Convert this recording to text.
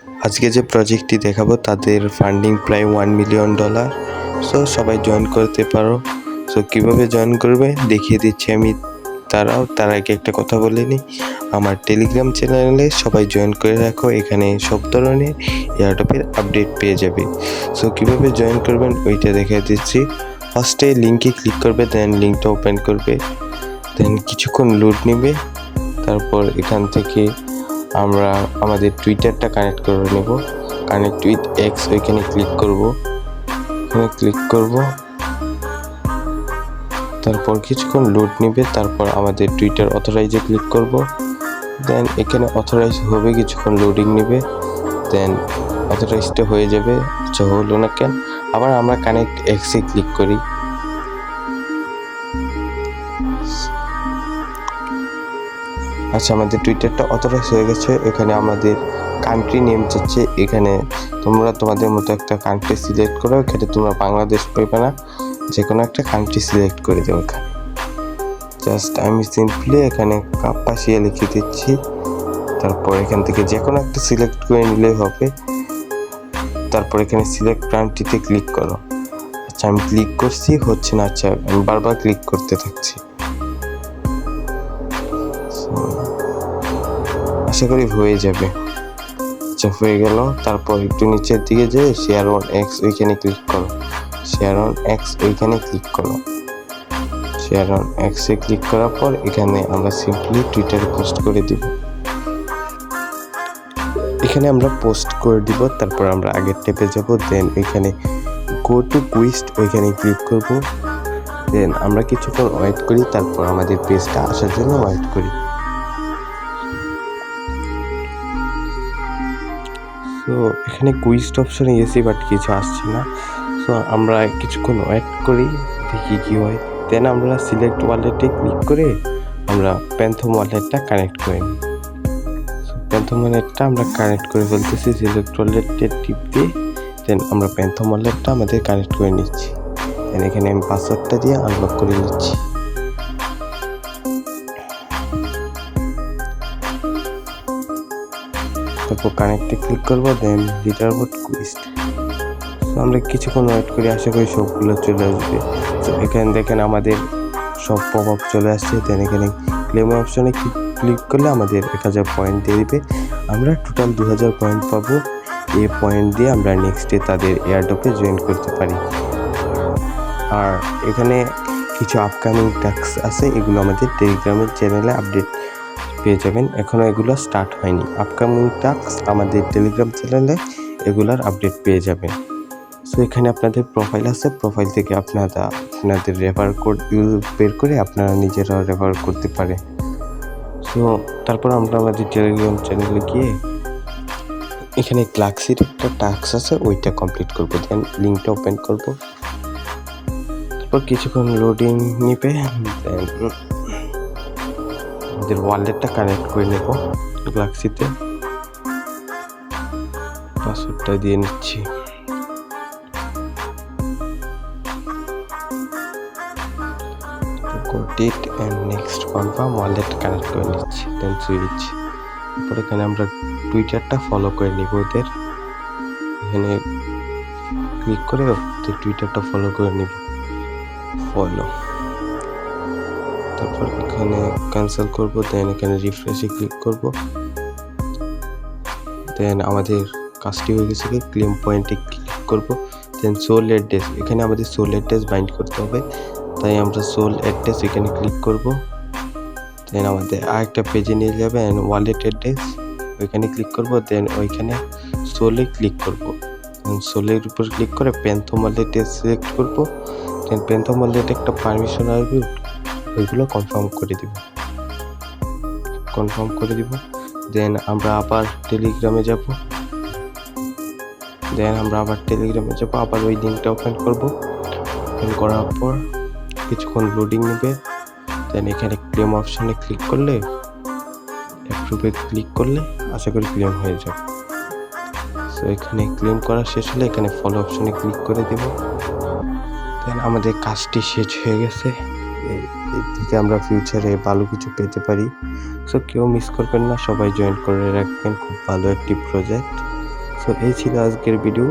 আজকে যে প্রজেক্টটি দেখাবো তাদের ফান্ডিং প্রায় $1 মিলিয়ন। সো সবাই জয়েন করতে পারো। সো কীভাবে জয়েন করবে দেখিয়ে দিচ্ছি আমি। তার আগে একটা কথা বলে নিই, আমার টেলিগ্রাম চ্যানেলে সবাই জয়েন করে রাখো। এখানে সব ধরনের এয়ারড্রপের আপডেট পেয়ে যাবে। সো কীভাবে জয়েন করবেন ওইটা দেখিয়ে দিচ্ছি। ফার্স্টে লিঙ্কে ক্লিক করবে, দেন লিঙ্কটা ওপেন করবে, দেন কিছুক্ষণ লোড নেবে। তারপর এখান থেকে আমরা আমাদের টুইটারটা কানেক্ট করে নেব। কানেক্ট উইথ এক্স ওইখানে ক্লিক করব। এখানে ক্লিক করব, তারপর কিছুক্ষণ লোড নেবে। তারপর আমাদের টুইটার অথরাইজে ক্লিক করব। দেন এখানে অথরাইজ হবে, কিছুক্ষণ লোডিং নেবে, দেন অথরাইজটা হয়ে যাবে। আচ্ছা হলো না কেন, আবার আমরা কানেক্ট এক্সে ক্লিক করি। আচ্ছা আমাদের টুইটারটা অথরাইজ হয়ে গেছে। এখানে আমাদের কান্ট্রি নেম চাচ্ছে। এখানে তোমরা তোমাদের মতো একটা কান্ট্রি সিলেক্ট করো। এখানে তোমরা বাংলাদেশ পাইবে না, যে কোনো একটা কান্ট্রি সিলেক্ট করে দেবো। এখানে জাস্ট আমি সিম্পলি এখানে কাপাসিয়া লিখে দিচ্ছি। তারপর এখান থেকে যে কোনো একটা সিলেক্ট করে নিলেই হবে। তারপর এখানে সিলেক্ট কান্ট্রিতে ক্লিক করো। আচ্ছা আমি ক্লিক করছি, হচ্ছে না। আচ্ছা আমি বারবার ক্লিক করতে থাকছি। আশা করি হয়ে যাবে। আচ্ছা হয়ে গেল। তারপর একটু নিচের দিকে যেয়ে শেয়ার অন এক্স ওইখানে ক্লিক করো। শেয়ার অন এক্স ওইখানে ক্লিক করো। শেয়ার অন এক্সে ক্লিক করার পর এখানে আমরা সিম্পলি টুইটারে পোস্ট করে দিব। এখানে আমরা পোস্ট করে দিব। তারপর আমরা আগের টেপে যাব, দেন এখানে গো টু কুইস্ট ওইখানে ক্লিক করব। দেন আমরা কিছুক্ষণ ওয়েট করি। তারপর আমাদের পেজটা আসার জন্য ওয়েট করি। সো এখানে কুইস্ট অপশনে গেছি, বাট কিছু আসছে না। সো আমরা কিছুক্ষণ ওয়েট করি, দেখি কী হয়। দেন আমরা সিলেক্ট ওয়ালেটে ক্লিক করে আমরা প্যান্থম ওয়ালেটটা কানেক্ট করে নিই। সো প্যান্থম ওয়ালেটটা আমরা কানেক্ট করে ফেলতেছি সিলেক্ট ওয়ালেটে টিপ দিয়ে। দেন আমরা প্যান্থম ওয়ালেটটা আমাদের কানেক্ট করে নিচ্ছি। দেন এখানে আমি পাসওয়ার্ডটা দিয়ে আনলক করে নিচ্ছি। তারপর কানেক্টে ক্লিক করবো, দেন লিডারবোর্ড কুইস্ট। আমরা কিছুক্ষণ ওয়েট করি, আশা করি সবগুলো চলে আসবে। তো এখানে দেখেন আমাদের সব পপ আপ চলে আসছে। দেন এখানে ক্লেম অপশনে ক্লিক করলে আমাদের 1000 পয়েন্ট দিয়ে দিবে। আমরা টোটাল 2000 পয়েন্ট পাবো। এই পয়েন্ট দিয়ে আমরা নেক্সটে তাদের এয়ারড্রপে জয়েন করতে পারি। আর এখানে কিছু আপকামিং টাস্ক আছে, এগুলো আমাদের টেলিগ্রামের চ্যানেলে আপডেট পেয়ে যাবেন। এখনও এগুলো স্টার্ট হয়নি। আপকামিং টাস্ক আমাদের টেলিগ্রাম চ্যানেলে এগুলার আপডেট পেয়ে যাবেন। সো এখানে আপনাদের প্রোফাইল আছে, প্রোফাইল থেকে আপনাদের রেফার কোড বের করে আপনারা নিজেরা রেফার করতে পারে। সো তারপর আমরা আমাদের টেলিগ্রাম চ্যানেলে গিয়ে এখানে গ্লাক্সির একটা টাস্ক আছে, ওইটা কমপ্লিট করবো। দেন লিঙ্কটা ওপেন করবো। তারপর কিছুক্ষণ লোডিং নিবে। দেন আমাদের ওয়ালেটটা কানেক্ট করে নেব গ্লাক্সিতে। পাসওয়ার্ডটা দিয়ে নিচ্ছি। ইট and next confirm wallet connect করে নিচ্ছি। দেন সুইচ। তারপর এখানে আমরা টুইটারটা ফলো করে নিব ওদের। এখানে ক্লিক করে ওদের টুইটারটা ফলো করে নিব। ফলো। তারপর এখানে ক্যান্সেল করব। দেন এখানে রিফ্রেশে ক্লিক করব। দেন আমাদের কাজটি হয়ে গেছে। ক্লেম পয়েন্টে ক্লিক করব। দেন সোল অ্যাড্রেস, এখানে আমাদের সোল অ্যাড্রেস বাইন্ড করতে হবে, তাই আমরা সোল অ্যাড্রেস এখানে ক্লিক করব। দেন আমাদের আরেকটা পেজে নিয়ে যাবে, ওয়ালেট অ্যাড্রেস ওইখানে ক্লিক করব। দেন ওইখানে সোলে ক্লিক করব। সোলের উপর ক্লিক করে প্যান্থম ওয়ালেটে সিলেক্ট করব। দেন প্যান্থম ওয়ালেটে একটা পারমিশন আসবে, ওইগুলো কনফার্ম করে দিব। দেন আমরা আবার টেলিগ্রামে যাব। আবার ওই লিঙ্কটা ওপেন করব। ওপেন করার পর কিছুক্ষণ লোডিং নেবে। দেন এখানে ক্লেম অপশনে ক্লিক করলে, অ্যাপ্রুভে ক্লিক করলে আশা করি ক্লেম হয়ে যাবে। সো এখানে ক্লেম করা শেষ হলে এখানে ফলো অপশনে ক্লিক করে দেব। দেন আমাদের কাজটি শেষ হয়ে গেছে। এর থেকে আমরা ফিউচারে ভালো কিছু পেতে পারি। সো কেউ মিস করবেন না, সবাই জয়েন করে রাখবেন। খুব ভালো একটি প্রজেক্ট। সো এই ছিল আজকের ভিডিও।